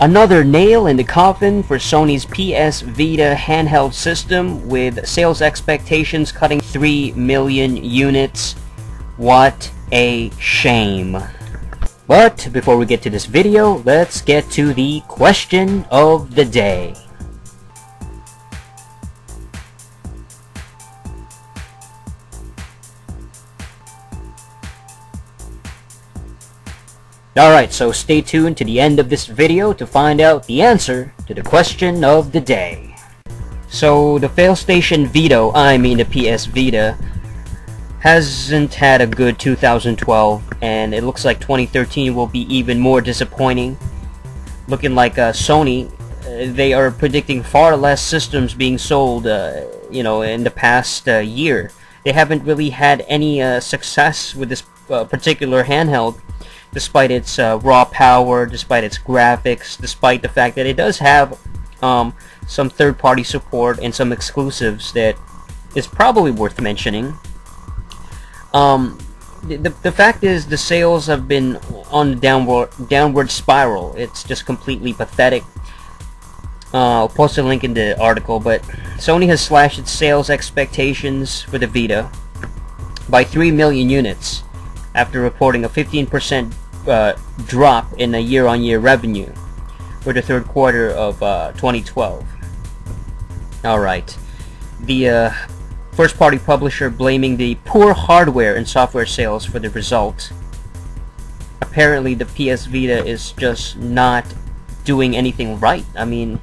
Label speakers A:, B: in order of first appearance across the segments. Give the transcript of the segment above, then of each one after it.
A: Another nail in the coffin for Sony's PS Vita handheld system, with sales expectations cutting 3 million units. What a shame. But before we get to this video, let's get to the question of the day. Alright, so stay tuned to the end of this video to find out the answer to the question of the day. So, the PlayStation Vita, the PS Vita, hasn't had a good 2012, and it looks like 2013 will be even more disappointing. Looking like Sony, they are predicting far less systems being sold, in the past year. They haven't really had any success with this particular handheld, despite its raw power, despite its graphics, despite the fact that it does have some third-party support and some exclusives that is probably worth mentioning. The fact is, the sales have been on the downward spiral. It's just completely pathetic. I'll post a link in the article, but Sony has slashed its sales expectations for the Vita by 3 million units after reporting a 15% drop in the year-on-year revenue for the third quarter of 2012. Alright, the first-party publisher blaming the poor hardware and software sales for the result. Apparently the PS Vita is just not doing anything right. I mean,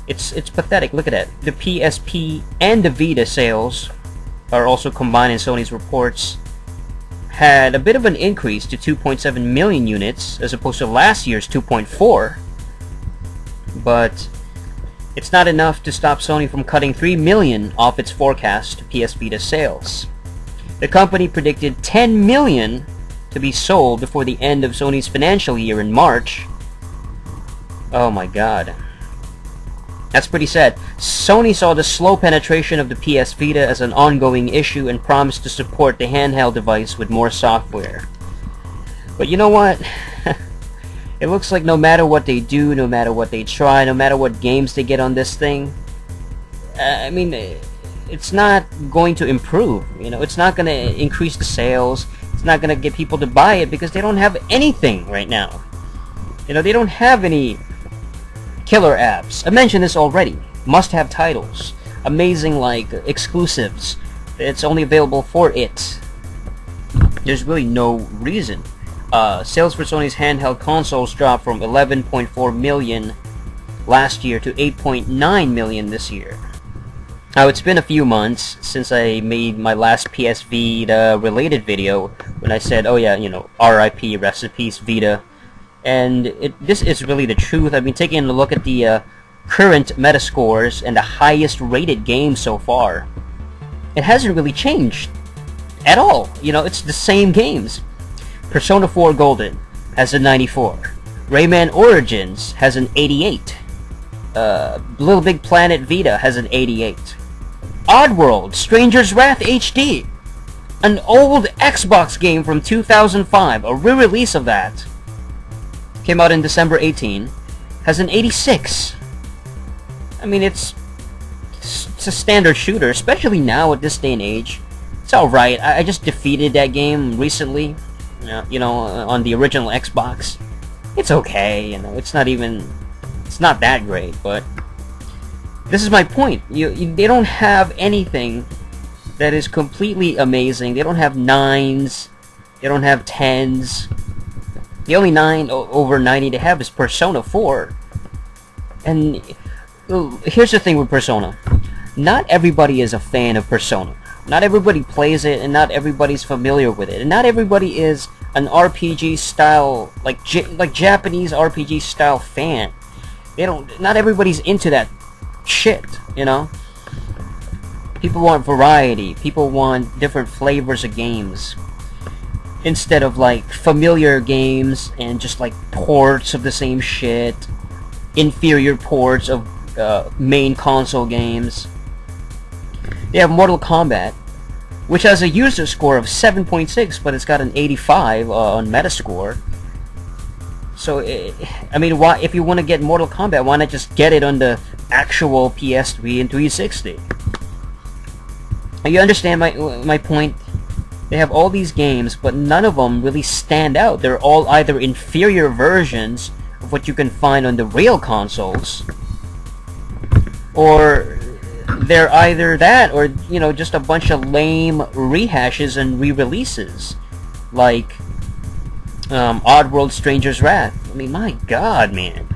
A: it's pathetic. Look at that. The PSP and the Vita sales are also combined in Sony's reports had a bit of an increase to 2.7 million units as opposed to last year's 2.4, but it's not enough to stop Sony from cutting 3 million off its forecast PS Vita sales. The company predicted 10 million to be sold before the end of Sony's financial year in March. Oh my god. That's pretty sad. Sony saw the slow penetration of the PS Vita as an ongoing issue and promised to support the handheld device with more software. But you know what? It looks like no matter what they do, no matter what they try, no matter what games they get on this thing, it's not going to improve. It's not going to increase the sales. It's not going to get people to buy it because they don't have anything right now. They don't have any killer apps. I mentioned this already. Must-have titles. Amazing, exclusives. It's only available for it. There's really no reason. Sales for Sony's handheld consoles dropped from 11.4 million last year to 8.9 million this year. Now, it's been a few months since I made my last PS Vita related video when I said, oh yeah, RIP, rest in peace, Vita. And this is really the truth. I've been taking a look at the current Metascores and the highest rated games so far. It hasn't really changed at all. It's the same games. Persona 4 Golden has a 94. Rayman Origins has an 88. Little Big Planet Vita has an 88. Oddworld Stranger's Wrath HD, an old Xbox game from 2005, a re-release of that, came out in December 18, has an 86. It's a standard shooter, especially now at this day and age. It's alright. I just defeated that game recently, on the original Xbox. It's okay, it's not that great, but this is my point. They don't have anything that is completely amazing. They don't have 9s, they don't have 10s. The only 9 over 90 they have is Persona 4. And here's the thing with Persona. Not everybody is a fan of Persona. Not everybody plays it, and not everybody's familiar with it. And not everybody is an RPG style, like Japanese RPG style fan. Not everybody's into that shit, People want variety. People want different flavors of games, instead of familiar games and just ports of the same shit, inferior ports of main console games. They have Mortal Kombat, which has a user score of 7.6, but it's got an 85 on Metascore. So, I mean, why, if you want to get Mortal Kombat, why not just get it on the actual PS3 and 360? You understand my point? They have all these games, but none of them really stand out. They're all either inferior versions of what you can find on the real consoles, or they're either that, or, you know, just a bunch of lame rehashes and re-releases, like Oddworld Stranger's Wrath. I mean, my god, man.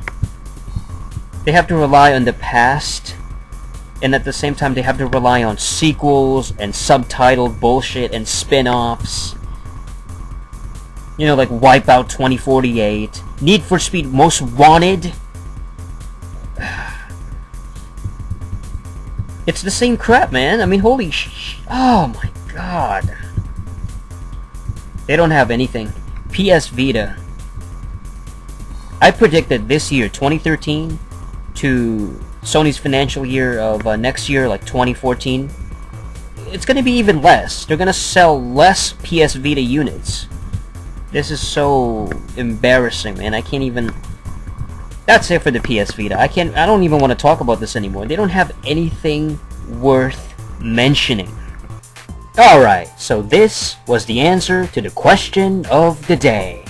A: They have to rely on the past, and at the same time they have to rely on sequels and subtitled bullshit and spin-offs. You know, like Wipeout 2048, Need for Speed Most Wanted. It's the same crap, man. I mean, holy oh my god. They don't have anything. PS Vita. I predicted this year, 2013, to Sony's financial year of next year, like 2014, it's going to be even less. They're going to sell less PS Vita units. This is so embarrassing, man. I can't even... That's it for the PS Vita. I don't even want to talk about this anymore. They don't have anything worth mentioning. Alright, so this was the answer to the question of the day.